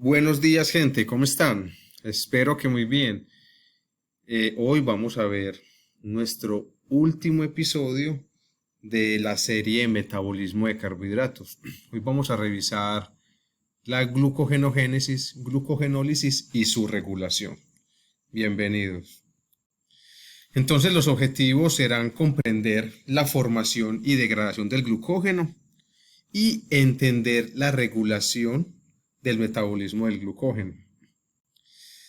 Buenos días, gente, ¿cómo están? Espero que muy bien. Hoy vamos a ver nuestro último episodio de la serie Metabolismo de Carbohidratos. Hoy vamos a revisar la glucogenogénesis, glucogenólisis y su regulación. Bienvenidos. Entonces, los objetivos serán comprender la formación y degradación del glucógeno y entender la regulación del metabolismo del glucógeno.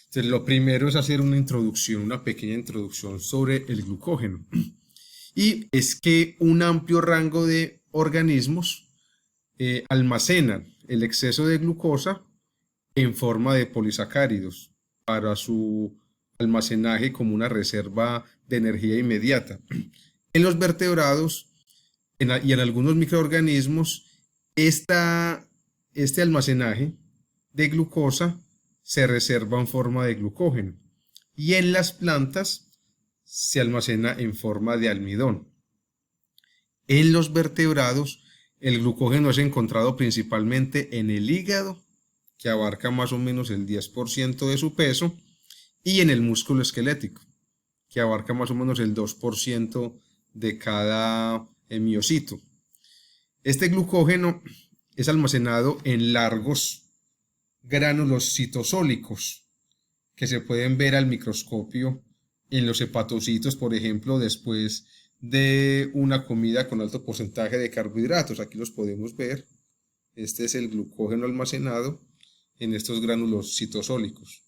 Entonces, lo primero es hacer una introducción, una pequeña introducción sobre el glucógeno. Y es que un amplio rango de organismos almacenan el exceso de glucosa en forma de polisacáridos para su almacenaje como una reserva de energía inmediata. En los vertebrados y en algunos microorganismos, este almacenaje de glucosa se reserva en forma de glucógeno y en las plantas se almacena en forma de almidón. En los vertebrados, el glucógeno es encontrado principalmente en el hígado, que abarca más o menos el 10% de su peso, y en el músculo esquelético, que abarca más o menos el 2% de cada miocito. Este glucógeno es almacenado en largos gránulos citosólicos que se pueden ver al microscopio en los hepatocitos, por ejemplo, después de una comida con alto porcentaje de carbohidratos. Aquí los podemos ver. Este es el glucógeno almacenado en estos gránulos citosólicos.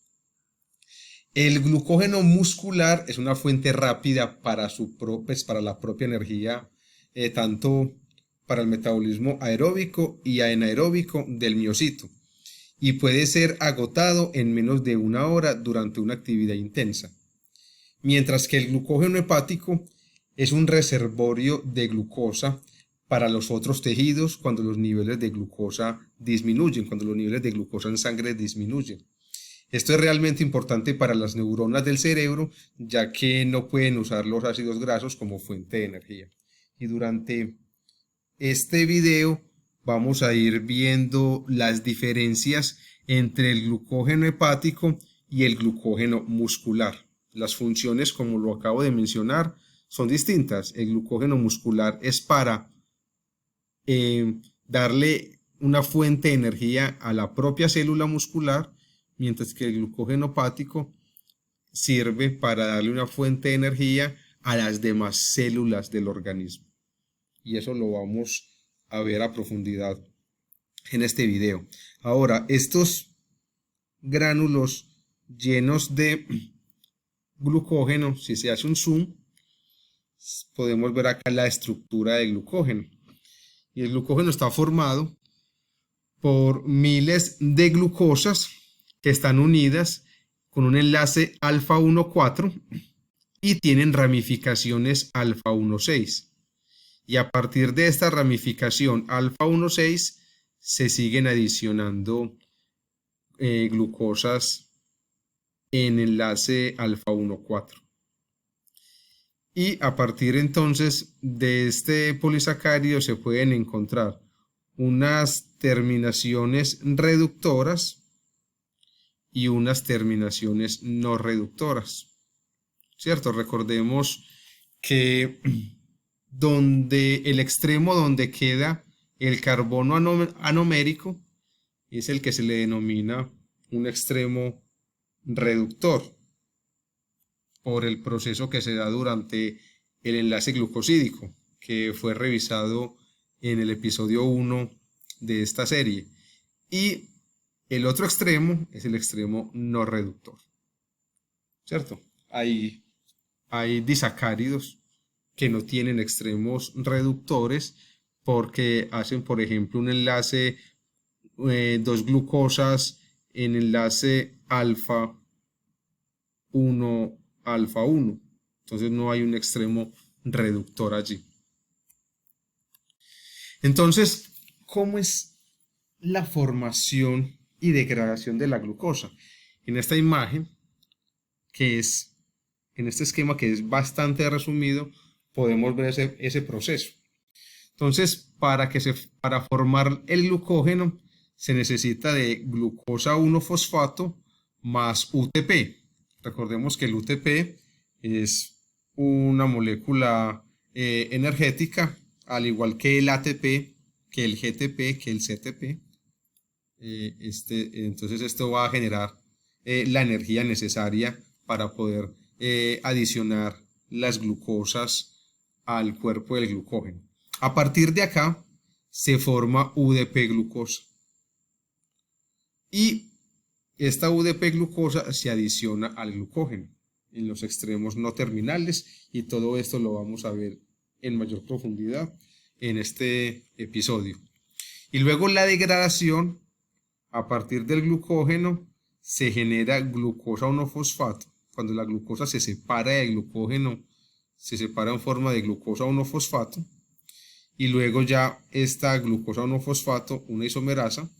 El glucógeno muscular es una fuente rápida para la propia energía, tanto para el metabolismo aeróbico y anaeróbico del miocito, y puede ser agotado en menos de una hora durante una actividad intensa. Mientras que el glucógeno hepático es un reservorio de glucosa para los otros tejidos cuando los niveles de glucosa disminuyen, cuando los niveles de glucosa en sangre disminuyen. Esto es realmente importante para las neuronas del cerebro, ya que no pueden usar los ácidos grasos como fuente de energía. Y durante este video vamos a ir viendo las diferencias entre el glucógeno hepático y el glucógeno muscular. Las funciones, como lo acabo de mencionar, son distintas. El glucógeno muscular es para darle una fuente de energía a la propia célula muscular, mientras que el glucógeno hepático sirve para darle una fuente de energía a las demás células del organismo. Y eso lo vamos a ver a profundidad en este video. Ahora, estos gránulos llenos de glucógeno, si se hace un zoom, podemos ver acá la estructura del glucógeno. Y el glucógeno está formado por miles de glucosas que están unidas con un enlace alfa 1,4 y tienen ramificaciones alfa 1,6. Y a partir de esta ramificación alfa 1,6 se siguen adicionando glucosas en enlace alfa 1,4. Y a partir entonces de este polisacárido se pueden encontrar unas terminaciones reductoras y unas terminaciones no reductoras, ¿cierto? Recordemos que donde el extremo donde queda el carbono anomérico es el que se le denomina un extremo reductor por el proceso que se da durante el enlace glucosídico, que fue revisado en el episodio 1 de esta serie. Y el otro extremo es el extremo no reductor, ¿cierto? Hay disacáridos que no tienen extremos reductores porque hacen, por ejemplo, un enlace, dos glucosas en enlace alfa 1, alfa 1. Entonces no hay un extremo reductor allí. Entonces, ¿cómo es la formación y degradación de la glucosa? En esta imagen, en este esquema que es bastante resumido, podemos ver ese proceso. Entonces, para formar el glucógeno se necesita de glucosa 1-fosfato más UTP. Recordemos que el UTP es una molécula energética, al igual que el ATP, que el GTP, que el CTP. Entonces esto va a generar la energía necesaria para poder adicionar las glucosas al cuerpo del glucógeno. A partir de acá se forma UDP glucosa y esta UDP glucosa se adiciona al glucógeno en los extremos no terminales, y todo esto lo vamos a ver en mayor profundidad en este episodio. Y luego la degradación, a partir del glucógeno se genera glucosa 1-fosfato. Cuando la glucosa se separa del glucógeno, se separa en forma de glucosa 1-fosfato, y luego ya esta glucosa 1-fosfato, una isomerasa,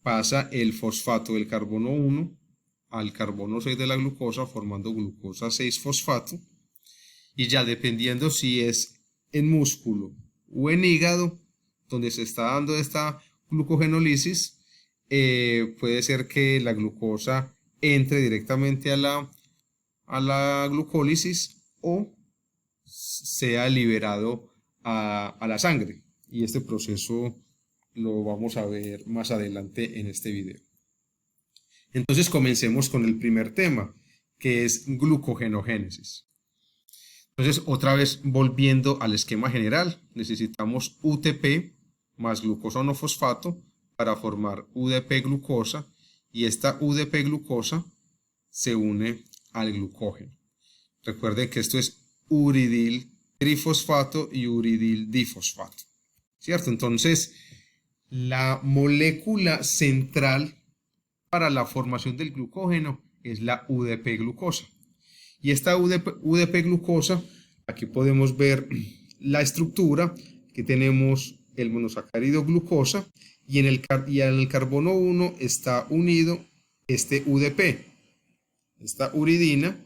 pasa el fosfato del carbono 1 al carbono 6 de la glucosa, formando glucosa 6-fosfato, y ya dependiendo si es en músculo o en hígado donde se está dando esta glucogenólisis, puede ser que la glucosa entre directamente a la glucólisis o sea liberado a la sangre, y este proceso lo vamos a ver más adelante en este video. Entonces comencemos con el primer tema, que es glucogenogénesis. Entonces, otra vez volviendo al esquema general, necesitamos UTP más glucosa 1-fosfato para formar UDP glucosa, y esta UDP glucosa se une al glucógeno. Recuerden que esto es uridil trifosfato y uridil difosfato, ¿cierto? Entonces, la molécula central para la formación del glucógeno es la UDP glucosa. Y esta UDP glucosa, aquí podemos ver la estructura, que tenemos el monosacárido glucosa, y en el carbono 1 está unido este UDP, esta uridina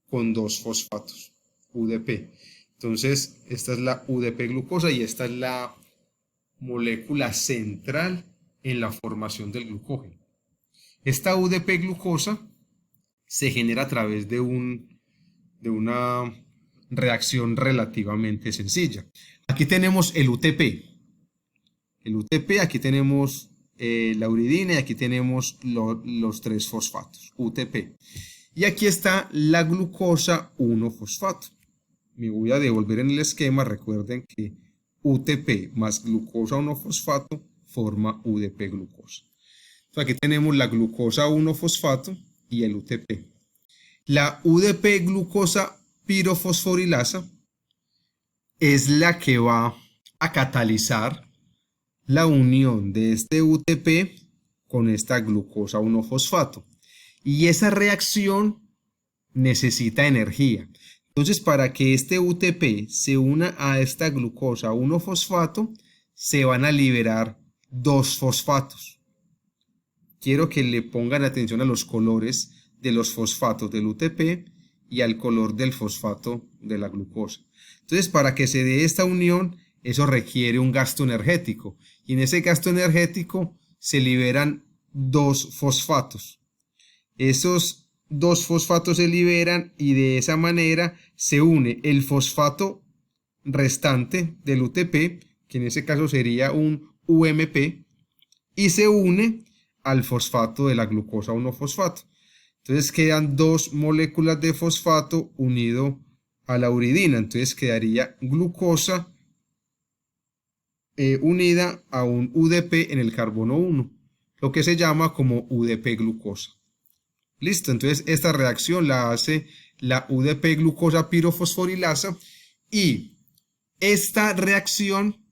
con 2 fosfatos, UDP. Entonces, esta es la UDP glucosa y esta es la molécula central en la formación del glucógeno. Esta UDP glucosa se genera a través de una reacción relativamente sencilla. Aquí tenemos el UTP. Aquí tenemos la uridina, y aquí tenemos los 3 fosfatos, UTP. Y aquí está la glucosa 1-fosfato. Me voy a devolver en el esquema. Recuerden que UTP más glucosa 1-fosfato forma UDP glucosa. Entonces aquí tenemos la glucosa 1-fosfato y el UTP. La UDP glucosa pirofosforilasa es la que va a catalizar la unión de este UTP con esta glucosa 1-fosfato. Y esa reacción necesita energía. Entonces, para que este UTP se una a esta glucosa 1-fosfato, se van a liberar 2 fosfatos. Quiero que le pongan atención a los colores de los fosfatos del UTP y al color del fosfato de la glucosa. Entonces, para que se dé esta unión, eso requiere un gasto energético. Y en ese gasto energético se liberan 2 fosfatos. Esos 2 fosfatos se liberan y de esa manera se une el fosfato restante del UTP, que en ese caso sería un UMP, y se une al fosfato de la glucosa 1-fosfato. Entonces quedan 2 moléculas de fosfato unido a la uridina. Entonces quedaría glucosa unida a un UDP en el carbono 1, lo que se llama como UDP glucosa. Listo, entonces esta reacción la hace la UDP glucosa pirofosforilasa, y esta reacción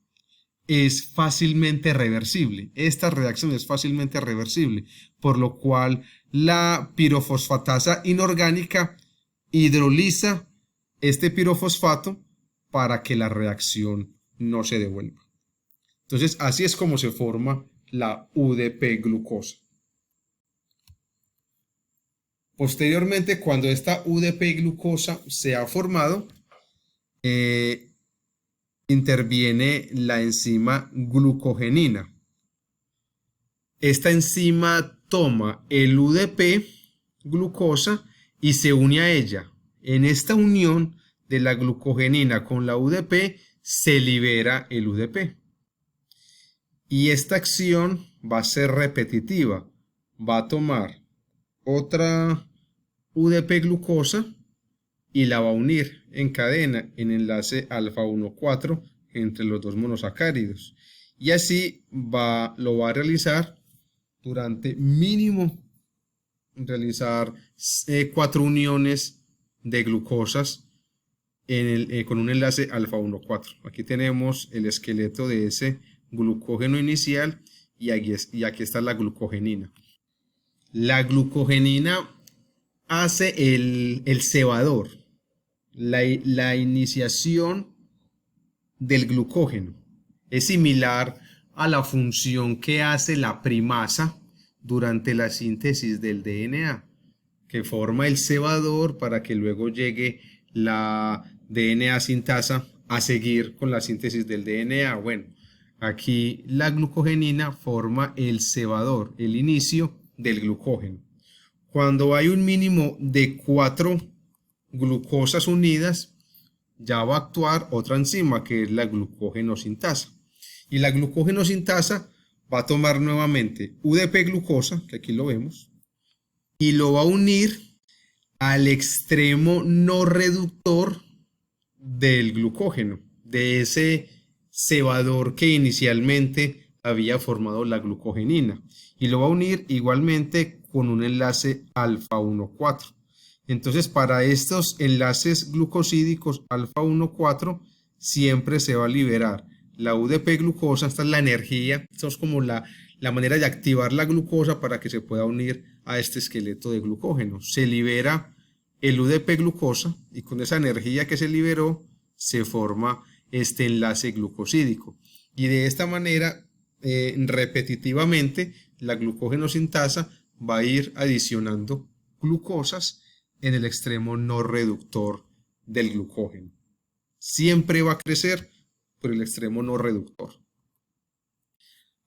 es fácilmente reversible. Esta reacción es fácilmente reversible, por lo cual la pirofosfatasa inorgánica hidroliza este pirofosfato para que la reacción no se devuelva. Entonces, así es como se forma la UDP glucosa. Posteriormente, cuando esta UDP glucosa se ha formado, interviene la enzima glucogenina. esta enzima toma el UDP, glucosa, y se une a ella. En esta unión de la glucogenina con la UDP se libera el UDP. Y esta acción va a ser repetitiva. Va a tomar otra UDP glucosa y la va a unir en cadena en enlace alfa 1,4 entre los dos monosacáridos. Y así lo va a realizar durante mínimo realizar 4 uniones de glucosas con un enlace alfa 1,4. Aquí tenemos el esqueleto de ese glucógeno inicial y aquí está la glucogenina. La glucogenina hace el cebador, la iniciación del glucógeno. Es similar a la función que hace la primasa durante la síntesis del DNA, que forma el cebador para que luego llegue la DNA sintasa a seguir con la síntesis del DNA. Bueno, aquí la glucogenina forma el cebador, el inicio del glucógeno. Cuando hay un mínimo de 4 glucosas unidas, ya va a actuar otra enzima que es la glucógeno-sintasa. Y la glucógeno-sintasa va a tomar nuevamente UDP glucosa, que aquí lo vemos, y lo va a unir al extremo no reductor del glucógeno, de ese cebador que inicialmente había formado la glucogenina, y lo va a unir igualmente con un enlace alfa 1,4. Entonces, para estos enlaces glucosídicos alfa 1,4 siempre se va a liberar la UDP glucosa. Esta es la energía, esto es como la manera de activar la glucosa para que se pueda unir a este esqueleto de glucógeno. Se libera el UDP glucosa y con esa energía que se liberó se forma este enlace glucosídico. Y de esta manera, repetitivamente, la glucógeno sintasa va a ir adicionando glucosas en el extremo no reductor del glucógeno. Siempre va a crecer por el extremo no reductor.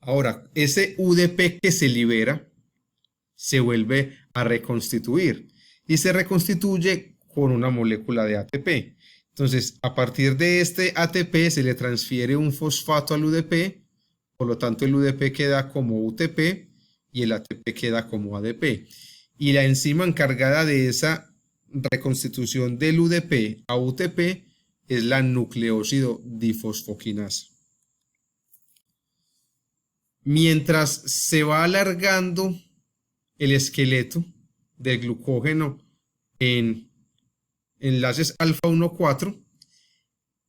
Ahora, ese UDP que se libera se vuelve a reconstituir y se reconstituye con una molécula de ATP. Entonces, a partir de este ATP se le transfiere un fosfato al UDP, por lo tanto el UDP queda como UTP y el ATP queda como ADP. Y la enzima encargada de esa reconstitución del UDP a UTP es la nucleósido difosfoquinasa. Mientras se va alargando el esqueleto del glucógeno en enlaces alfa 1,4,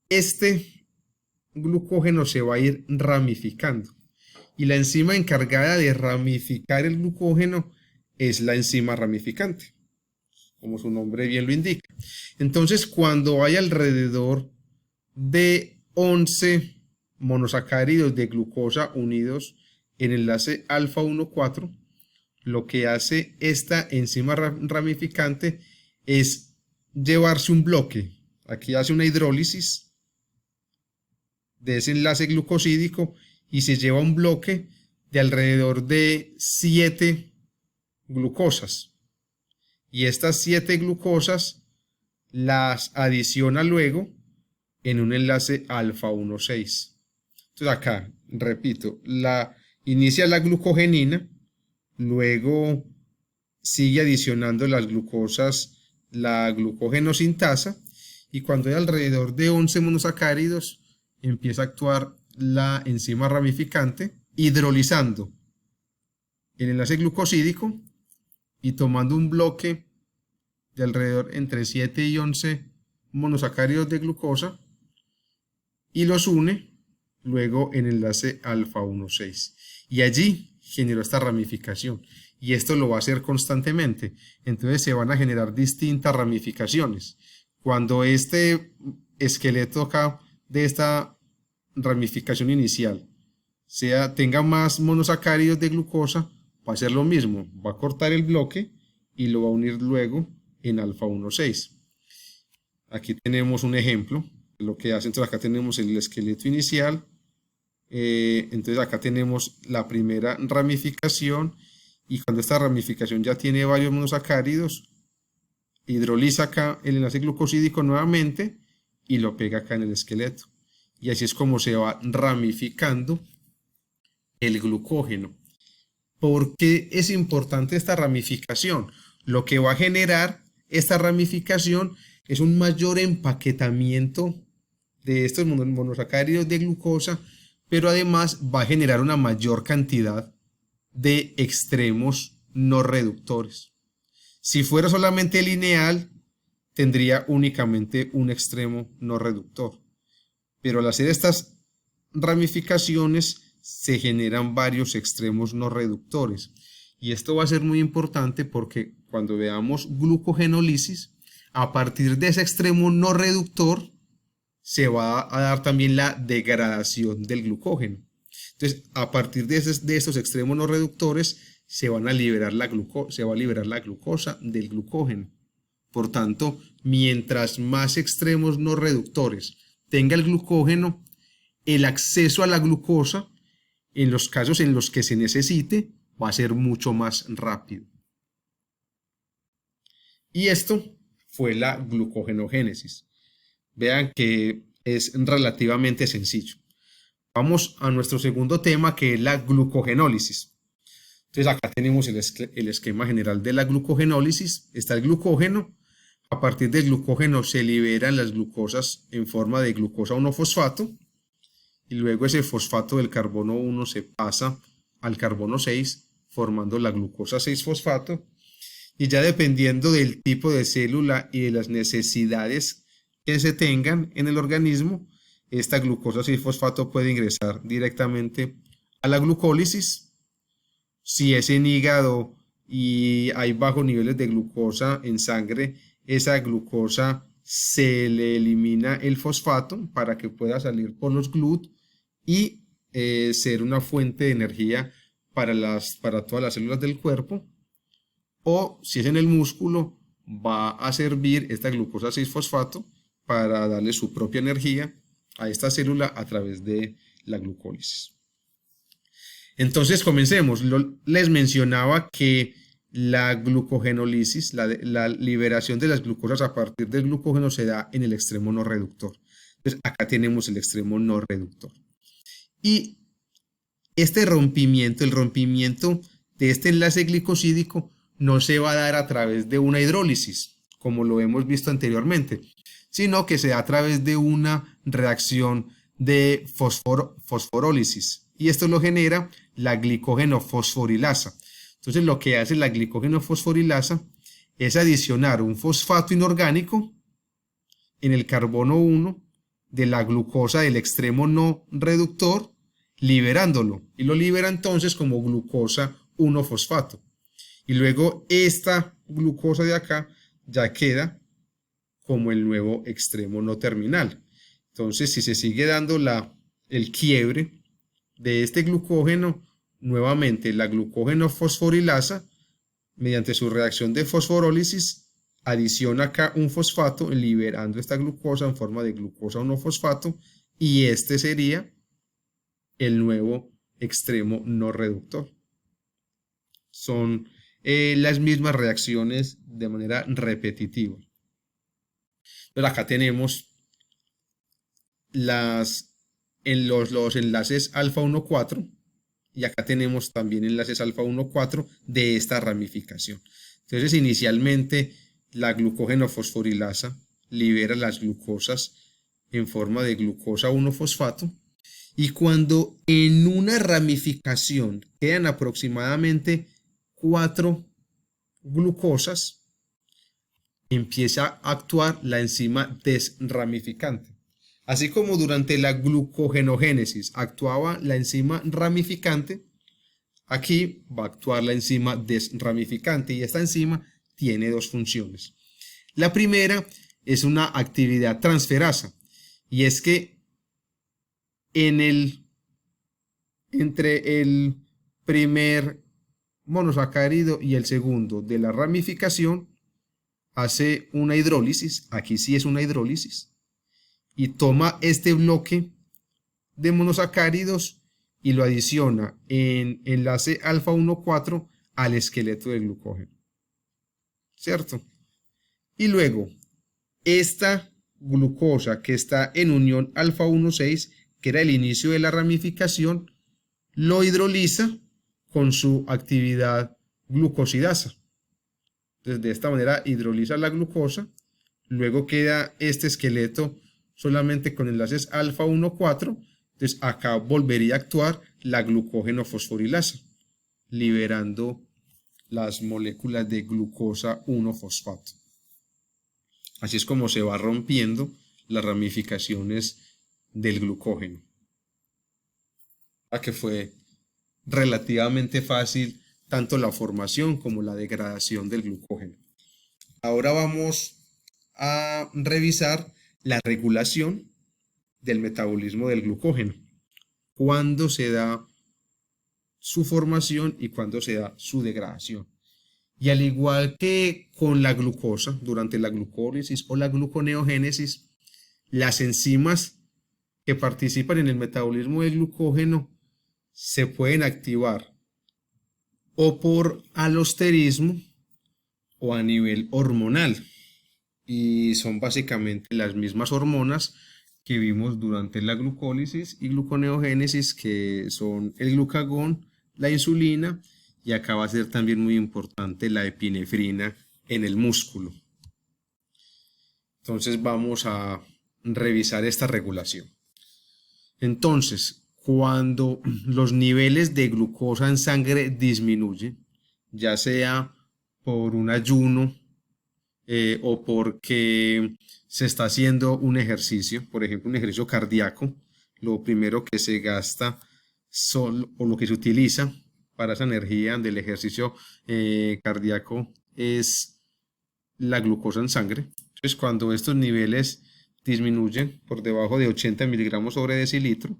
este glucógeno se va a ir ramificando. Y la enzima encargada de ramificar el glucógeno es la enzima ramificante, como su nombre bien lo indica. Entonces, cuando hay alrededor de 11 monosacáridos de glucosa unidos en enlace alfa 1,4, lo que hace esta enzima ramificante es llevarse un bloque. Aquí hace una hidrólisis de ese enlace glucosídico y se lleva un bloque de alrededor de 7 glucosas. Y estas 7 glucosas las adiciona luego en un enlace alfa 1,6. Entonces acá, repito, inicia la glucogenina, luego sigue adicionando las glucosas, la glucógeno sintasa, y cuando hay alrededor de 11 monosacáridos, empieza a actuar la enzima ramificante, hidrolizando el enlace glucosídico y tomando un bloque de alrededor entre 7 y 11 monosacáridos de glucosa y los une luego en enlace alfa 1,6. Y allí generó esta ramificación. Y esto lo va a hacer constantemente. Entonces se van a generar distintas ramificaciones. Cuando este esqueleto acá de esta ramificación inicial tenga más monosacáridos de glucosa, va a hacer lo mismo. Va a cortar el bloque y lo va a unir luego en alfa 1,6. Aquí tenemos un ejemplo de lo que hace. Entonces acá tenemos el esqueleto inicial, Entonces acá tenemos la primera ramificación y cuando esta ramificación ya tiene varios monosacáridos, hidroliza acá el enlace glucosídico nuevamente y lo pega acá en el esqueleto. Y así es como se va ramificando el glucógeno. ¿Por qué es importante esta ramificación? Lo que va a generar esta ramificación es un mayor empaquetamiento de estos monosacáridos de glucosa, pero además va a generar una mayor cantidad de extremos no reductores. Si fuera solamente lineal, tendría únicamente un extremo no reductor. Pero al hacer estas ramificaciones se generan varios extremos no reductores. Y esto va a ser muy importante porque cuando veamos glucogenólisis, a partir de ese extremo no reductor, se va a dar también la degradación del glucógeno. Entonces, a partir de estos extremos no reductores, se va a liberar la glucosa del glucógeno. Por tanto, mientras más extremos no reductores tenga el glucógeno, el acceso a la glucosa, en los casos en los que se necesite, va a ser mucho más rápido. Y esto fue la glucogenogénesis. Vean que es relativamente sencillo. Vamos a nuestro segundo tema, que es la glucogenólisis. Entonces acá tenemos el esquema general de la glucogenólisis. Está el glucógeno. A partir del glucógeno se liberan las glucosas en forma de glucosa 1-fosfato. Y luego ese fosfato del carbono 1 se pasa al carbono 6, formando la glucosa 6-fosfato. Y ya dependiendo del tipo de célula y de las necesidades que se tengan en el organismo, esta glucosa 6-fosfato puede ingresar directamente a la glucólisis. Si es en hígado y hay bajos niveles de glucosa en sangre, esa glucosa se le elimina el fosfato para que pueda salir por los GLUT y ser una fuente de energía para todas las células del cuerpo. O si es en el músculo, va a servir esta glucosa 6-fosfato para darle su propia energía a esta célula a través de la glucólisis. Entonces comencemos. Les mencionaba que la glucogenólisis, la liberación de las glucosas a partir del glucógeno, se da en el extremo no reductor. Entonces acá tenemos el extremo no reductor. Y este rompimiento, el rompimiento de este enlace glicosídico, no se va a dar a través de una hidrólisis, como lo hemos visto anteriormente, sino que se da a través de una reacción de fosforólisis. Y esto lo genera la glicógeno-fosforilasa. Entonces lo que hace la glicógeno-fosforilasa es adicionar un fosfato inorgánico en el carbono 1 de la glucosa del extremo no reductor, liberándolo. Y lo libera entonces como glucosa 1-fosfato. Y luego esta glucosa de acá ya queda como el nuevo extremo no terminal. Entonces, si se sigue dando el quiebre de este glucógeno, nuevamente la glucógeno fosforilasa, mediante su reacción de fosforólisis, adiciona acá un fosfato, liberando esta glucosa en forma de glucosa 1-fosfato, y este sería el nuevo extremo no reductor. Son las mismas reacciones de manera repetitiva. Entonces acá tenemos los enlaces alfa 1,4 y acá tenemos también enlaces alfa 1,4 de esta ramificación. Entonces inicialmente la glucógeno fosforilasa libera las glucosas en forma de glucosa 1-fosfato, y cuando en una ramificación quedan aproximadamente 4 glucosas, empieza a actuar la enzima desramificante. Así como durante la glucogenogénesis actuaba la enzima ramificante, aquí va a actuar la enzima desramificante, y esta enzima tiene dos funciones. La primera es una actividad transferasa, y es que entre el primer monosacárido y el segundo de la ramificación hace una hidrólisis, aquí sí es una hidrólisis, y toma este bloque de monosacáridos y lo adiciona en enlace alfa 1,4 al esqueleto del glucógeno, ¿cierto? Y luego, esta glucosa que está en unión alfa 1,6, que era el inicio de la ramificación, lo hidroliza con su actividad glucosidasa. Entonces, de esta manera hidroliza la glucosa, luego queda este esqueleto solamente con enlaces alfa 1,4, entonces acá volvería a actuar la glucógeno fosforilasa, liberando las moléculas de glucosa 1-fosfato. Así es como se va rompiendo las ramificaciones del glucógeno. A que fue relativamente fácil tanto la formación como la degradación del glucógeno. Ahora vamos a revisar la regulación del metabolismo del glucógeno. Cuándo se da su formación y cuándo se da su degradación. Y al igual que con la glucosa, durante la glucólisis o la gluconeogénesis, las enzimas que participan en el metabolismo del glucógeno se pueden activar o por alosterismo o a nivel hormonal. Y son básicamente las mismas hormonas que vimos durante la glucólisis y gluconeogénesis, que son el glucagón, la insulina, y acá va a ser también muy importante la epinefrina en el músculo. Entonces vamos a revisar esta regulación. Entonces, cuando los niveles de glucosa en sangre disminuyen, ya sea por un ayuno o porque se está haciendo un ejercicio, por ejemplo un ejercicio cardíaco, lo primero que se gasta o lo que se utiliza para esa energía del ejercicio cardíaco es la glucosa en sangre. Entonces, cuando estos niveles disminuyen por debajo de 80 miligramos sobre decilitro,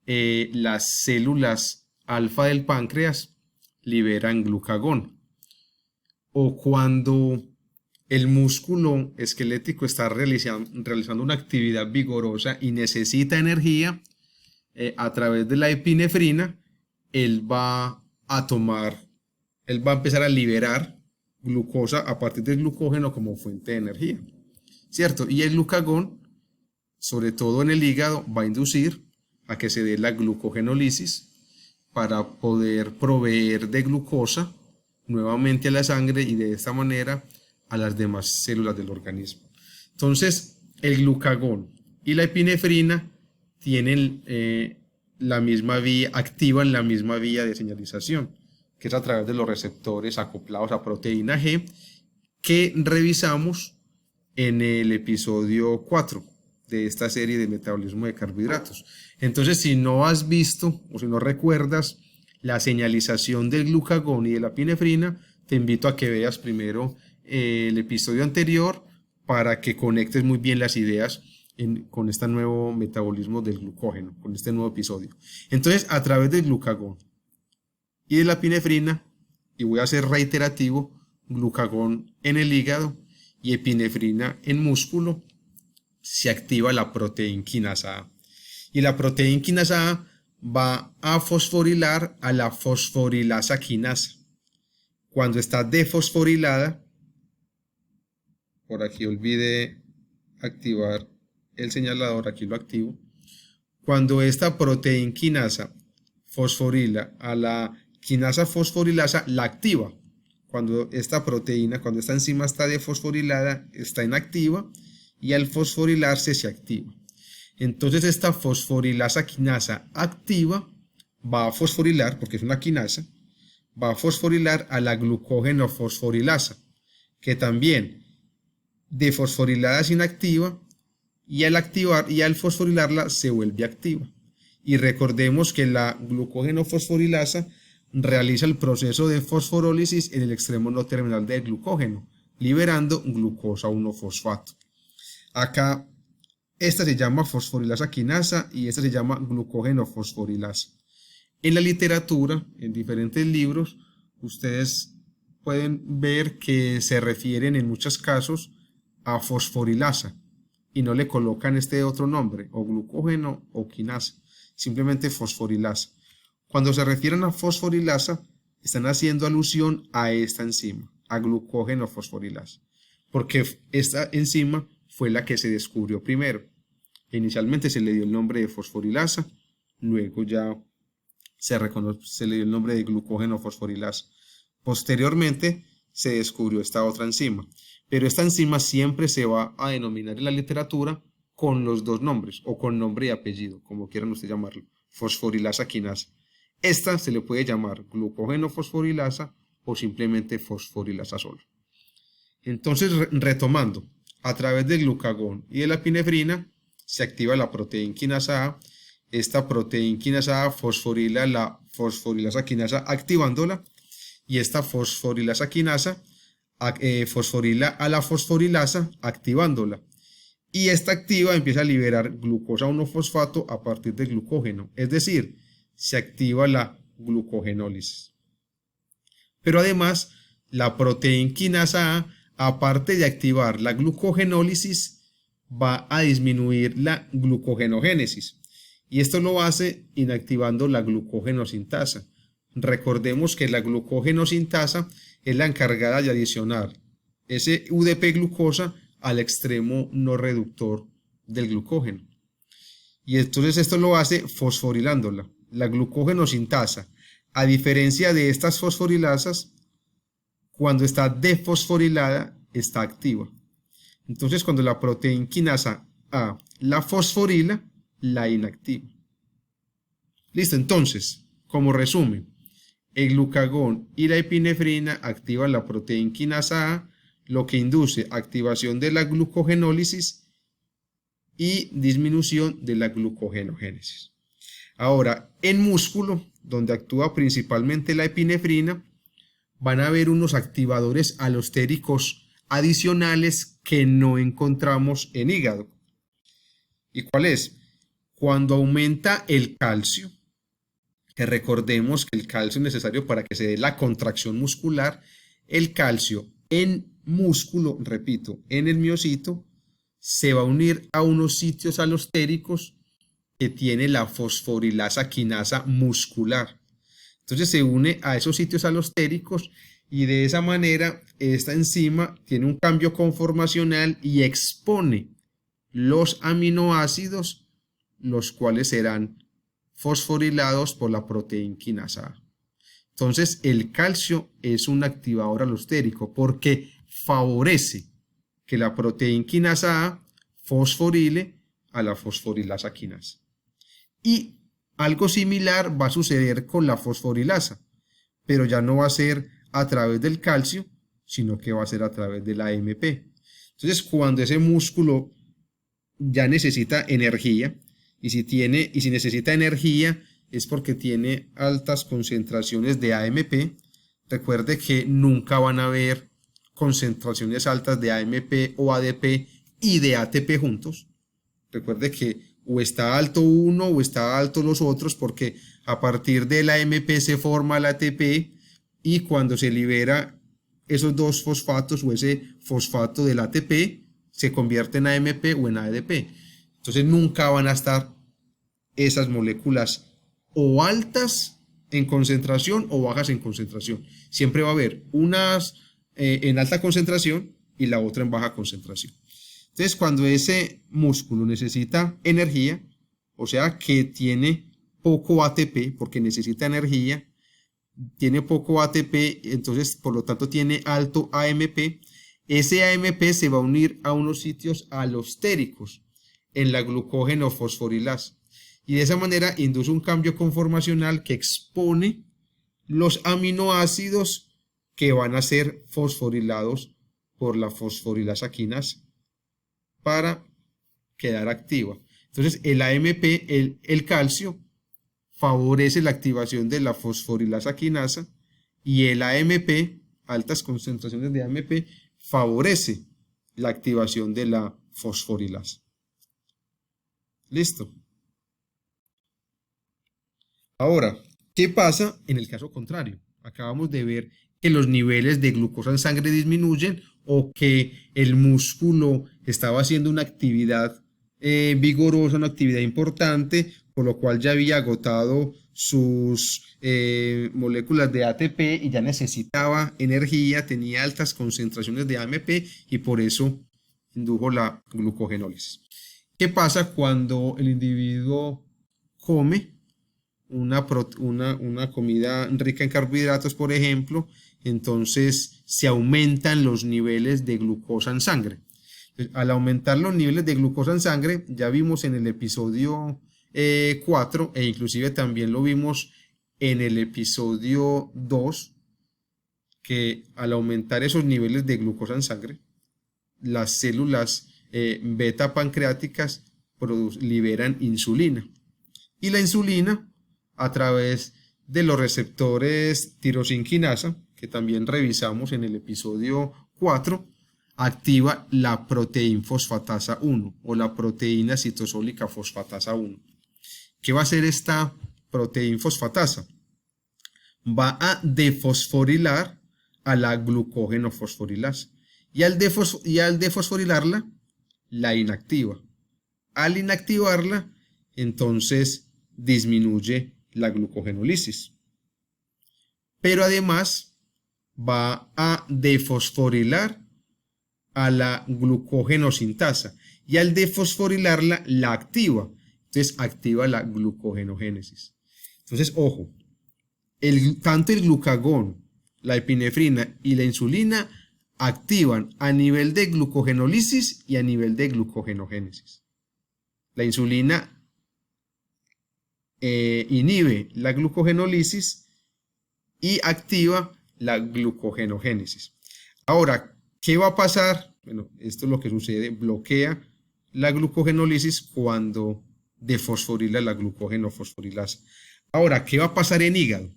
las células alfa del páncreas liberan glucagón. O cuando el músculo esquelético está realizando una actividad vigorosa y necesita energía, a través de la epinefrina, él va a empezar a liberar glucosa a partir del glucógeno como fuente de energía, ¿cierto? Y el glucagón, sobre todo en el hígado, va a inducir a que se dé la glucogenólisis para poder proveer de glucosa nuevamente a la sangre y de esta manera a las demás células del organismo. Entonces, el glucagón y la epinefrina tienen la misma vía, activan la misma vía de señalización, que es a través de los receptores acoplados a proteína G, que revisamos en el episodio 4 de esta serie de metabolismo de carbohidratos. Entonces, si no has visto o si no recuerdas la señalización del glucagón y de la epinefrina, te invito a que veas primero el episodio anterior para que conectes muy bien las ideas con este nuevo metabolismo del glucógeno, con este nuevo episodio. Entonces, a través del glucagón y de la epinefrina, y voy a ser reiterativo, glucagón en el hígado y epinefrina en músculo, se activa la proteinquinasa A. Y la proteinquinasa A va a fosforilar a la fosforilasa quinasa. Cuando está defosforilada, por aquí olvidé activar el señalador, aquí lo activo. Cuando esta proteinquinasa fosforila a la quinasa fosforilasa, la activa. Cuando esta proteína, cuando esta enzima está defosforilada, está inactiva y al fosforilarse se activa. Entonces esta fosforilasa quinasa activa va a fosforilar, porque es una quinasa, va a fosforilar a la glucógeno fosforilasa, que también defosforilada es inactiva y al fosforilarla se vuelve activa. Y recordemos que la glucógeno fosforilasa realiza el proceso de fosforólisis en el extremo no terminal del glucógeno, liberando glucosa 1-fosfato. Acá esta se llama fosforilasa quinasa y esta se llama glucógeno fosforilasa. En la literatura, en diferentes libros, ustedes pueden ver que se refieren en muchos casos a fosforilasa y no le colocan este otro nombre, o glucógeno o quinasa, simplemente fosforilasa. Cuando se refieren a fosforilasa, están haciendo alusión a esta enzima, a glucógeno fosforilasa, porque esta enzima fue la que se descubrió primero. Inicialmente se le dio el nombre de fosforilasa, luego ya se le dio el nombre de glucógeno fosforilasa. Posteriormente se descubrió esta otra enzima, pero esta enzima siempre se va a denominar en la literatura con los dos nombres, o con nombre y apellido, como quieran ustedes llamarlo, fosforilasa quinasa. Esta se le puede llamar glucógeno fosforilasa o simplemente fosforilasa solo. Entonces, retomando, a través del glucagón y de la epinefrina se activa la proteína quinasa A. Esta proteína quinasa A fosforila la fosforilasa quinasa activándola, y esta fosforilasa quinasa fosforila a la fosforilasa activándola. Y esta activa empieza a liberar glucosa 1-fosfato a partir del glucógeno, es decir, se activa la glucogenólisis. Pero además, la proteína quinasa A, aparte de activar la glucogenólisis, va a disminuir la glucogenogénesis. Y esto lo hace inactivando la glucogenosintasa. Recordemos que la glucogenosintasa es la encargada de adicionar ese UDP glucosa al extremo no reductor del glucógeno. Y entonces esto lo hace fosforilándola. La glucogenosintasa, a diferencia de estas fosforilasas, cuando está desfosforilada, está activa. Entonces, cuando la proteína quinasa A la fosforila, la inactiva. Listo, entonces, como resumen, el glucagón y la epinefrina activan la proteína quinasa A, lo que induce activación de la glucogenólisis y disminución de la glucogenogénesis. Ahora, en músculo, donde actúa principalmente la epinefrina, van a haber unos activadores alostéricos adicionales que no encontramos en hígado. ¿Y cuál es? Cuando aumenta el calcio, que recordemos que el calcio es necesario para que se dé la contracción muscular, el calcio en músculo, repito, en el miocito, se va a unir a unos sitios alostéricos que tiene la fosforilasa quinasa muscular. Entonces se une a esos sitios alostéricos y de esa manera esta enzima tiene un cambio conformacional y expone los aminoácidos, los cuales serán fosforilados por la proteína quinasa A. Entonces el calcio es un activador alostérico porque favorece que la proteína quinasa A fosforile a la fosforilasa quinasa. Y algo similar va a suceder con la fosforilasa, pero ya no va a ser a través del calcio, sino que va a ser a través de la AMP. Entonces, cuando ese músculo ya necesita energía, y si necesita energía es porque tiene altas concentraciones de AMP. Recuerde que nunca van a haber concentraciones altas de AMP o ADP y de ATP juntos. Recuerde que o está alto uno o está alto los otros, porque a partir de la AMP se forma la ATP y cuando se libera esos dos fosfatos o ese fosfato del ATP se convierte en AMP o en ADP. Entonces nunca van a estar esas moléculas o altas en concentración o bajas en concentración. Siempre va a haber unas en alta concentración y la otra en baja concentración. Entonces, cuando ese músculo necesita energía, o sea que tiene poco ATP, porque necesita energía, tiene poco ATP, entonces por lo tanto tiene alto AMP, ese AMP se va a unir a unos sitios alostéricos en la glucógeno fosforilasa. Y de esa manera induce un cambio conformacional que expone los aminoácidos que van a ser fosforilados por la fosforilasa quinasa para quedar activa. Entonces el AMP, el calcio, favorece la activación de la fosforilasa quinasa y el AMP, altas concentraciones de AMP, favorece la activación de la fosforilasa. Listo. Ahora, ¿qué pasa en el caso contrario? Acabamos de ver que los niveles de glucosa en sangre disminuyen o que el músculo estaba haciendo una actividad vigorosa, una actividad importante, por lo cual ya había agotado sus moléculas de ATP y ya necesitaba energía, tenía altas concentraciones de AMP y por eso indujo la glucogenólisis. ¿Qué pasa cuando el individuo come una comida rica en carbohidratos, por ejemplo? Entonces se aumentan los niveles de glucosa en sangre. Entonces, al aumentar los niveles de glucosa en sangre, ya vimos en el episodio 4 e inclusive también lo vimos en el episodio 2, que al aumentar esos niveles de glucosa en sangre, las células beta pancreáticas liberan insulina. Y la insulina, a través de los receptores tirosinquinasa, que también revisamos en el episodio 4, activa la proteinfosfatasa 1 o la proteína citosólica fosfatasa 1. ¿Qué va a hacer esta proteinfosfatasa? Va a defosforilar a la glucógeno fosforilasa y al defosforilarla la inactiva. Al inactivarla, entonces disminuye la glucogenólisis. Pero además va a defosforilar a la glucogenosintasa y al defosforilarla la activa. Entonces activa la glucogenogénesis. Entonces, ojo, tanto el glucagón, la epinefrina y la insulina activan a nivel de glucogenólisis y a nivel de glucogenogénesis. La insulina inhibe la glucogenólisis y activa la glucogenogénesis. Ahora, ¿qué va a pasar? Bueno, esto es lo que sucede, bloquea la glucogenólisis cuando defosforila la glucogenofosforilasa. Ahora, ¿qué va a pasar en hígado?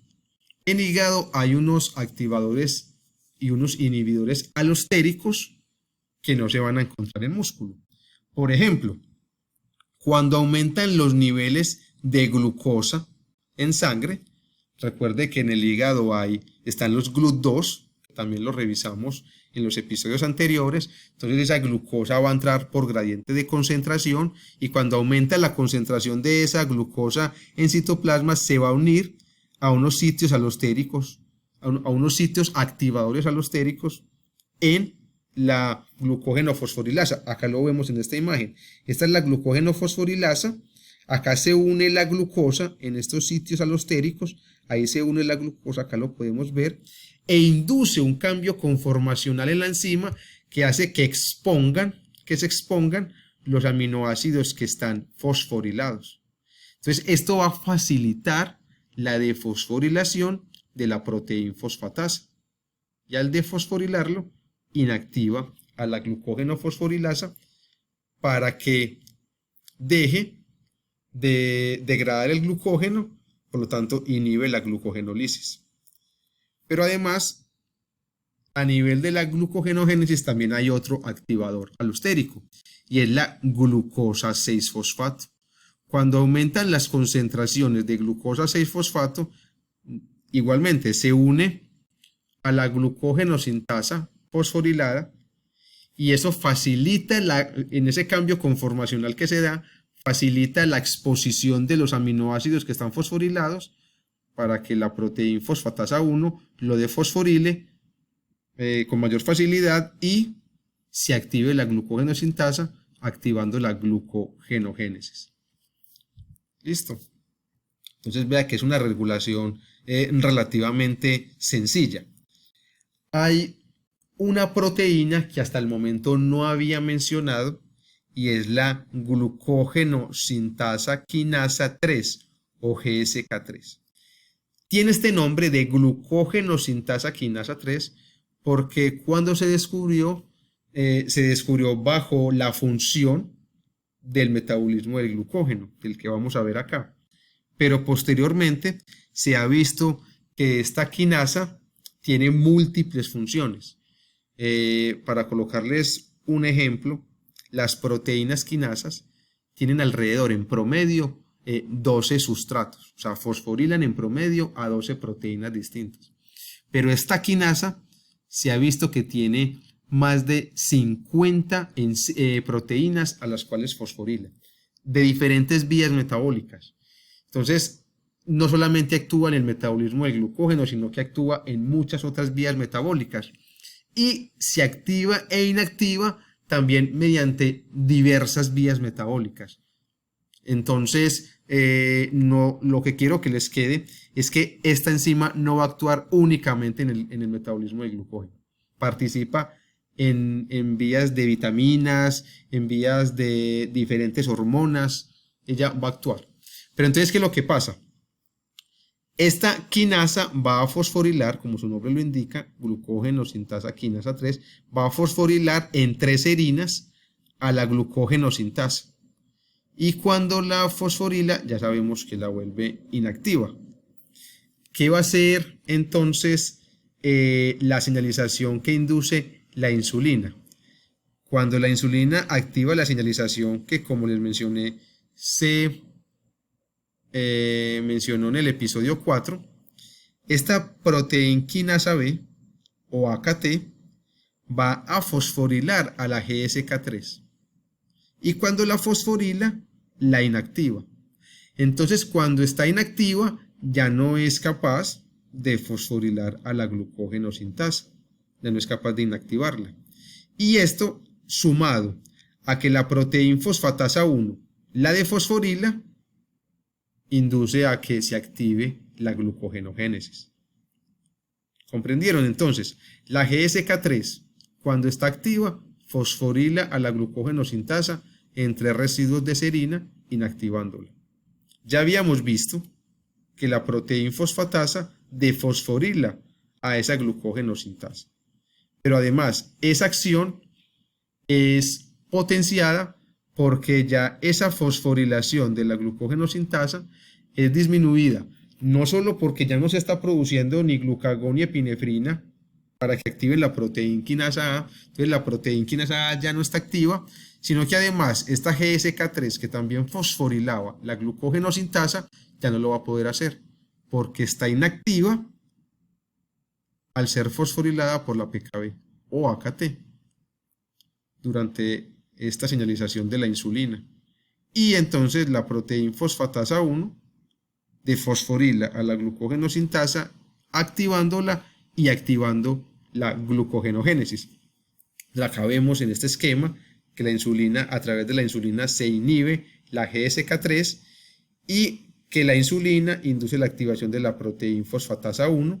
En hígado hay unos activadores y unos inhibidores alostéricos que no se van a encontrar en músculo. Por ejemplo, cuando aumentan los niveles de glucosa en sangre, recuerde que en el hígado están los GLUT2, también lo revisamos en los episodios anteriores. Entonces esa glucosa va a entrar por gradiente de concentración y cuando aumenta la concentración de esa glucosa en citoplasma se va a unir a unos sitios alostéricos, a unos sitios activadores alostéricos en la glucogenofosforilasa. Acá lo vemos en esta imagen. Esta es la glucogenofosforilasa. Acá se une la glucosa en estos sitios alostéricos. Ahí se une la glucosa, acá lo podemos ver. E induce un cambio conformacional en la enzima que hace que se expongan los aminoácidos que están fosforilados. Entonces, esto va a facilitar la defosforilación de la proteinfosfatasa. Y al defosforilarlo, inactiva a la glucogenofosforilasa para que deje de degradar el glucógeno, por lo tanto, inhibe la glucogenólisis. Pero además, a nivel de la glucogenogénesis también hay otro activador alostérico y es la glucosa 6-fosfato. Cuando aumentan las concentraciones de glucosa 6-fosfato, igualmente se une a la glucogenosintasa fosforilada y eso facilita, en ese cambio conformacional que se da, facilita la exposición de los aminoácidos que están fosforilados para que la proteinfosfatasa 1 lo defosforile con mayor facilidad y se active la glucogenosintasa activando la glucogenogénesis. Listo. Entonces vea que es una regulación relativamente sencilla. Hay una proteína que hasta el momento no había mencionado y es la glucogenosintasa quinasa 3 o GSK3. Tiene este nombre de glucogenosintasa quinasa 3 porque cuando se descubrió bajo la función del metabolismo del glucógeno, del que vamos a ver acá. Pero posteriormente se ha visto que esta quinasa tiene múltiples funciones. Para colocarles un ejemplo, las proteínas quinasas tienen alrededor, en promedio, 12 sustratos, o sea, fosforilan en promedio a 12 proteínas distintas. Pero esta quinasa se ha visto que tiene más de 50 proteínas a las cuales fosforilan, de diferentes vías metabólicas. Entonces, no solamente actúa en el metabolismo del glucógeno, sino que actúa en muchas otras vías metabólicas. Y se activa e inactiva también mediante diversas vías metabólicas. Entonces, lo que quiero que les quede es que esta enzima no va a actuar únicamente en el metabolismo del glucógeno. Participa en vías de vitaminas, en vías de diferentes hormonas. Ella va a actuar. Pero entonces, ¿qué es lo que pasa? Esta quinasa va a fosforilar, como su nombre lo indica, glucógeno sintasa quinasa 3, va a fosforilar en 3 serinas a la glucógeno sintasa. Y cuando la fosforila, ya sabemos que la vuelve inactiva. ¿Qué va a ser entonces la señalización que induce la insulina? Cuando la insulina activa la señalización que, como les mencioné, se mencionó en el episodio 4, esta proteinquinasa B o AKT va a fosforilar a la GSK3 y cuando la fosforila la inactiva. Entonces, cuando está inactiva ya no es capaz de fosforilar a la glucógeno sintasa, ya no es capaz de inactivarla. Y esto sumado a que la proteína fosfatasa 1 la defosforila, induce a que se active la glucogenogénesis. ¿Comprendieron? Entonces, la GSK3, cuando está activa, fosforila a la glucógeno sintasa entre residuos de serina, inactivándola. Ya habíamos visto que la proteína fosfatasa defosforila a esa glucógeno sintasa. Pero además, esa acción es potenciada porque ya esa fosforilación de la glucógeno sintasa es disminuida, no solo porque ya no se está produciendo ni glucagón ni epinefrina para que active la proteína quinasa A, entonces la proteína quinasa A ya no está activa, sino que además esta GSK3 que también fosforilaba la glucógeno sintasa ya no lo va a poder hacer porque está inactiva al ser fosforilada por la PKB o AKT durante esta señalización de la insulina. Y entonces la proteína fosfatasa 1 defosforila a la glucógeno sintasa, activándola y activando la glucogenogénesis. Acá vemos en este esquema que la insulina, a través de la insulina se inhibe la GSK3 y que la insulina induce la activación de la proteína fosfatasa 1.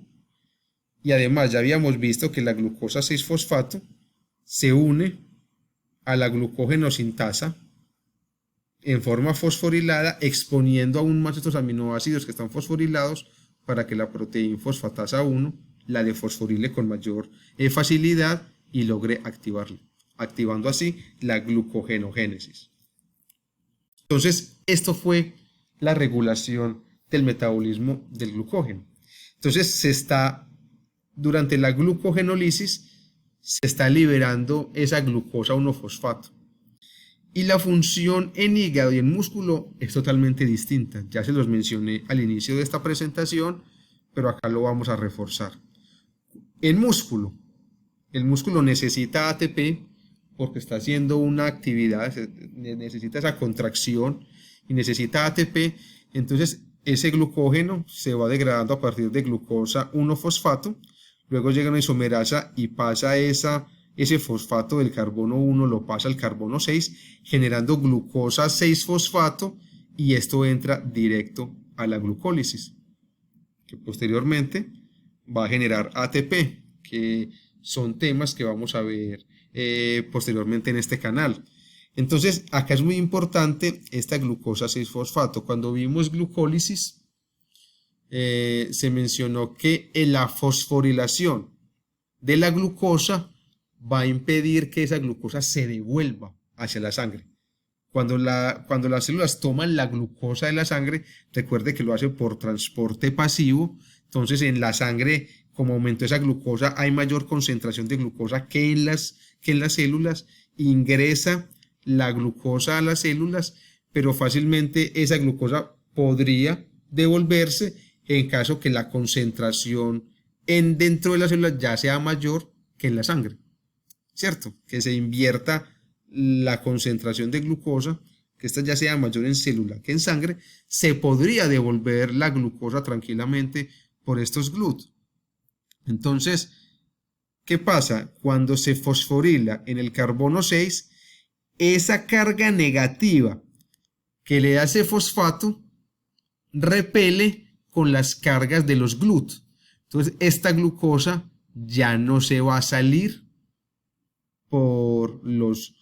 Y además ya habíamos visto que la glucosa 6-fosfato se une a la glucógeno sintasa en forma fosforilada, exponiendo aún más estos aminoácidos que están fosforilados para que la proteína fosfatasa 1 la defosforile con mayor facilidad y logre activarla, activando así la glucogenogénesis. Entonces, esto fue la regulación del metabolismo del glucógeno. Entonces, durante la glucogenólisis, se está liberando esa glucosa 1-fosfato. Y la función en hígado y en músculo es totalmente distinta. Ya se los mencioné al inicio de esta presentación, pero acá lo vamos a reforzar. En músculo, el músculo necesita ATP porque está haciendo una actividad, necesita esa contracción y necesita ATP. Entonces, ese glucógeno se va degradando a partir de glucosa 1-fosfato. Luego llega una isomerasa y pasa ese fosfato del carbono 1 lo pasa al carbono 6, generando glucosa 6-fosfato y esto entra directo a la glucólisis, que posteriormente va a generar ATP, que son temas que vamos a ver posteriormente en este canal. Entonces, acá es muy importante esta glucosa 6-fosfato. Cuando vimos glucólisis, se mencionó que la fosforilación de la glucosa va a impedir que esa glucosa se devuelva hacia la sangre. Cuando las células toman la glucosa de la sangre, recuerde que lo hace por transporte pasivo. Entonces, en la sangre, como aumentó esa glucosa, hay mayor concentración de glucosa que en las células. Ingresa la glucosa a las células, pero fácilmente esa glucosa podría devolverse en caso que la concentración dentro de las células ya sea mayor que en la sangre, ¿cierto? Que se invierta la concentración de glucosa que esta ya sea mayor en célula que en sangre, se podría devolver la glucosa tranquilamente por estos GLUT. Entonces, ¿qué pasa? Cuando se fosforila en el carbono 6, esa carga negativa que le da ese fosfato repele con las cargas de los GLUT. Entonces, esta glucosa ya no se va a salir por los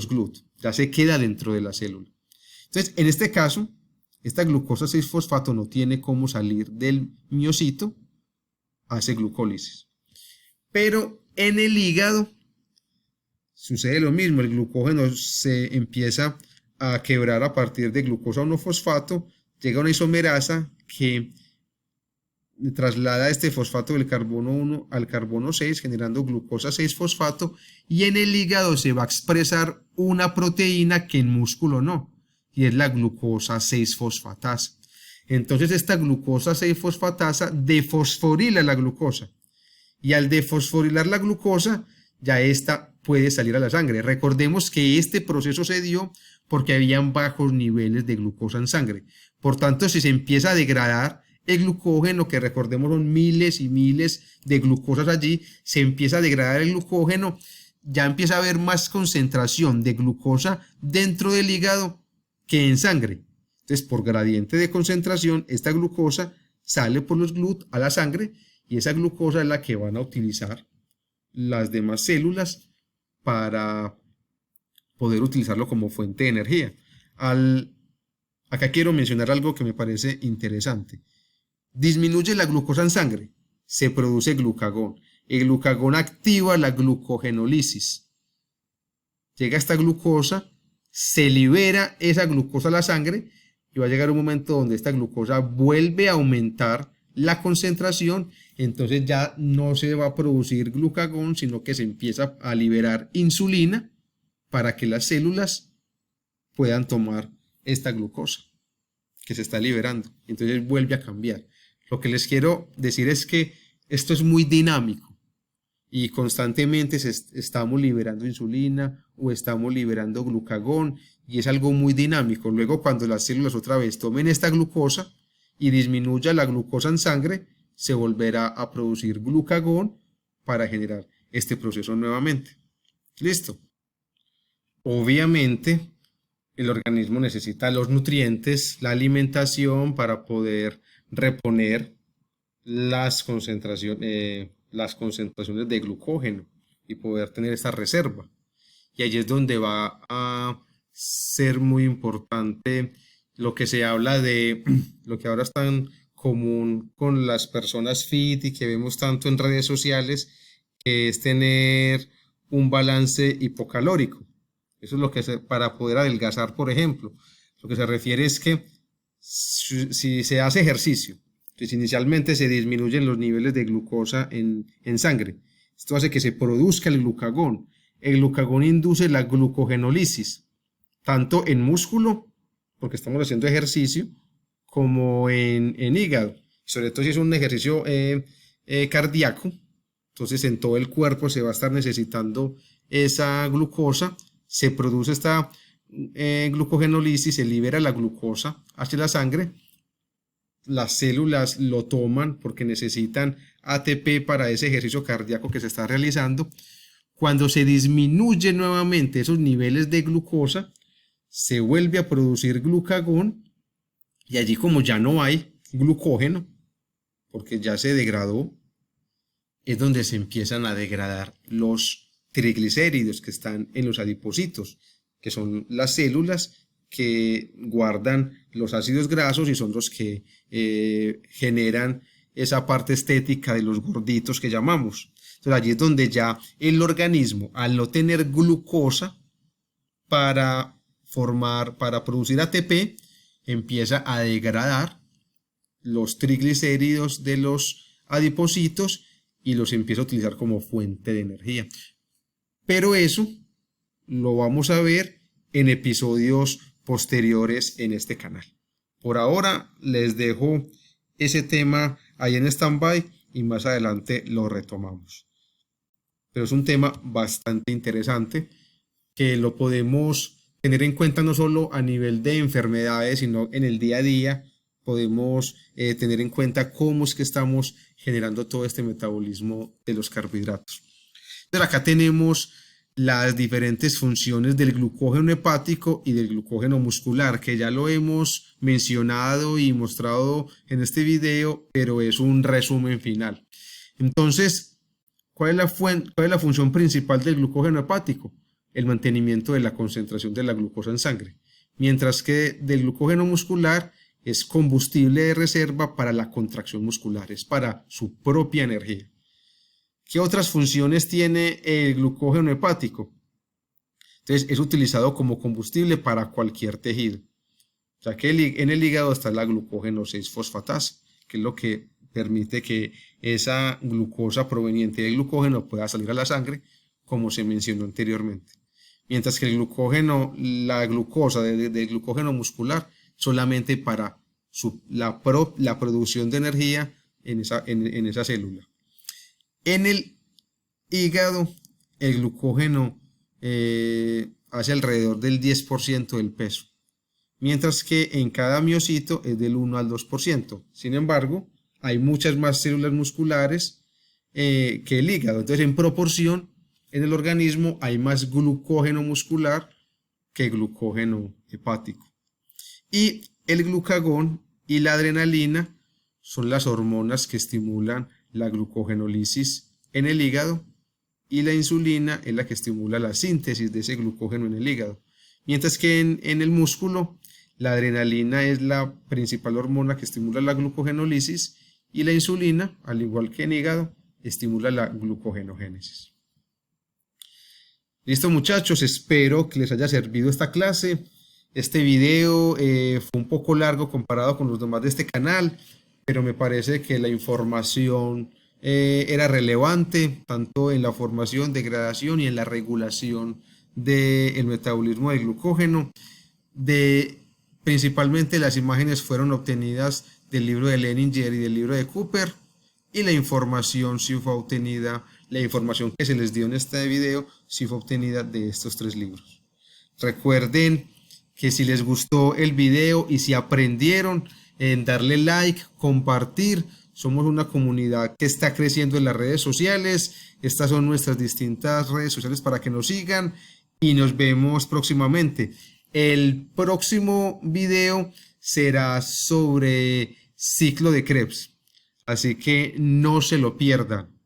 GLUT, ya se queda dentro de la célula. Entonces, en este caso, esta glucosa 6-fosfato no tiene cómo salir del miocito, hace glucólisis. Pero en el hígado sucede lo mismo, el glucógeno se empieza a quebrar a partir de glucosa 1-fosfato, llega a una isomerasa que traslada este fosfato del carbono 1 al carbono 6, generando glucosa 6-fosfato, y en el hígado se va a expresar una proteína que en músculo no, y es la glucosa 6-fosfatasa. Entonces esta glucosa 6-fosfatasa defosforila la glucosa, y al defosforilar la glucosa, ya esta puede salir a la sangre. Recordemos que este proceso se dio porque habían bajos niveles de glucosa en sangre. Por tanto, si se empieza a degradar el glucógeno, que recordemos son miles y miles de glucosas allí, se empieza a degradar el glucógeno, ya empieza a haber más concentración de glucosa dentro del hígado que en sangre. Entonces, por gradiente de concentración, esta glucosa sale por los GLUT a la sangre, y esa glucosa es la que van a utilizar las demás células para poder utilizarlo como fuente de energía. Acá quiero mencionar algo que me parece interesante. Disminuye la glucosa en sangre, se produce glucagón. El glucagón activa la glucogenólisis. Llega esta glucosa, se libera esa glucosa a la sangre, y va a llegar un momento donde esta glucosa vuelve a aumentar la concentración, entonces ya no se va a producir glucagón, sino que se empieza a liberar insulina para que las células puedan tomar esta glucosa que se está liberando. Entonces vuelve a cambiar. Lo que les quiero decir es que esto es muy dinámico y constantemente estamos liberando insulina o estamos liberando glucagón, y es algo muy dinámico. Luego, cuando las células otra vez tomen esta glucosa y disminuya la glucosa en sangre, se volverá a producir glucagón para generar este proceso nuevamente. ¿Listo? Obviamente, el organismo necesita los nutrientes, la alimentación, para poder reponer las concentraciones de glucógeno y poder tener esta reserva. Y allí es donde va a ser muy importante lo que se habla de lo que ahora es tan común con las personas fit y que vemos tanto en redes sociales, que es tener un balance hipocalórico. Eso es lo que para poder adelgazar, por ejemplo. Lo que se refiere es que si se hace ejercicio, entonces inicialmente se disminuyen los niveles de glucosa en sangre. Esto hace que se produzca el glucagón. El glucagón induce la glucogenólisis, tanto en músculo, porque estamos haciendo ejercicio, como en hígado. Sobre todo si es un ejercicio cardíaco, entonces en todo el cuerpo se va a estar necesitando esa glucosa. Se produce esta glucogenólisis, se libera la glucosa hacia la sangre. Las células lo toman porque necesitan ATP para ese ejercicio cardíaco que se está realizando. Cuando se disminuyen nuevamente esos niveles de glucosa, se vuelve a producir glucagón, y allí, como ya no hay glucógeno, porque ya se degradó, es donde se empiezan a degradar los triglicéridos que están en los adipocitos, que son las células que guardan los ácidos grasos y son los que generan esa parte estética de los gorditos que llamamos. Entonces allí es donde ya el organismo, al no tener glucosa para producir ATP, empieza a degradar los triglicéridos de los adipocitos y los empieza a utilizar como fuente de energía. Pero eso lo vamos a ver en episodios posteriores en este canal. Por ahora les dejo ese tema ahí en stand-by y más adelante lo retomamos. Pero es un tema bastante interesante que lo podemos tener en cuenta no solo a nivel de enfermedades, sino en el día a día. Podemos tener en cuenta cómo es que estamos generando todo este metabolismo de los carbohidratos. Entonces acá tenemos las diferentes funciones del glucógeno hepático y del glucógeno muscular, que ya lo hemos mencionado y mostrado en este video, pero es un resumen final. Entonces, ¿cuál es la función principal del glucógeno hepático? El mantenimiento de la concentración de la glucosa en sangre, mientras que del glucógeno muscular es combustible de reserva para la contracción muscular, es para su propia energía. ¿Qué otras funciones tiene el glucógeno hepático? Entonces es utilizado como combustible para cualquier tejido, ya que en el hígado está la glucógeno 6-fosfatasa, que es lo que permite que esa glucosa proveniente del glucógeno pueda salir a la sangre, como se mencionó anteriormente. Mientras que el glucógeno, la glucosa del glucógeno muscular, solamente para la producción de energía en esa célula. En el hígado, el glucógeno hace alrededor del 10% del peso, mientras que en cada miocito es del 1 al 2%. Sin embargo, hay muchas más células musculares que el hígado. Entonces, en proporción, en el organismo hay más glucógeno muscular que glucógeno hepático. Y el glucagón y la adrenalina son las hormonas que estimulan la glucogenólisis en el hígado, y la insulina es la que estimula la síntesis de ese glucógeno en el hígado. Mientras que en el músculo, la adrenalina es la principal hormona que estimula la glucogenólisis, y la insulina, al igual que en hígado, estimula la glucogenogénesis. Listo, muchachos, espero que les haya servido esta clase. Este video fue un poco largo comparado con los demás de este canal, pero me parece que la información era relevante tanto en la formación, degradación y en la regulación del metabolismo del glucógeno. Principalmente las imágenes fueron obtenidas del libro de Leninger y del libro de Cooper, y la información sí fue obtenida, la información que se les dio en este video sí fue obtenida de estos 3 libros. Recuerden que si les gustó el video y si aprendieron, en darle like, compartir. Somos una comunidad que está creciendo en las redes sociales. Estas son nuestras distintas redes sociales para que nos sigan, y nos vemos próximamente. El próximo video será sobre ciclo de Krebs, así que no se lo pierdan.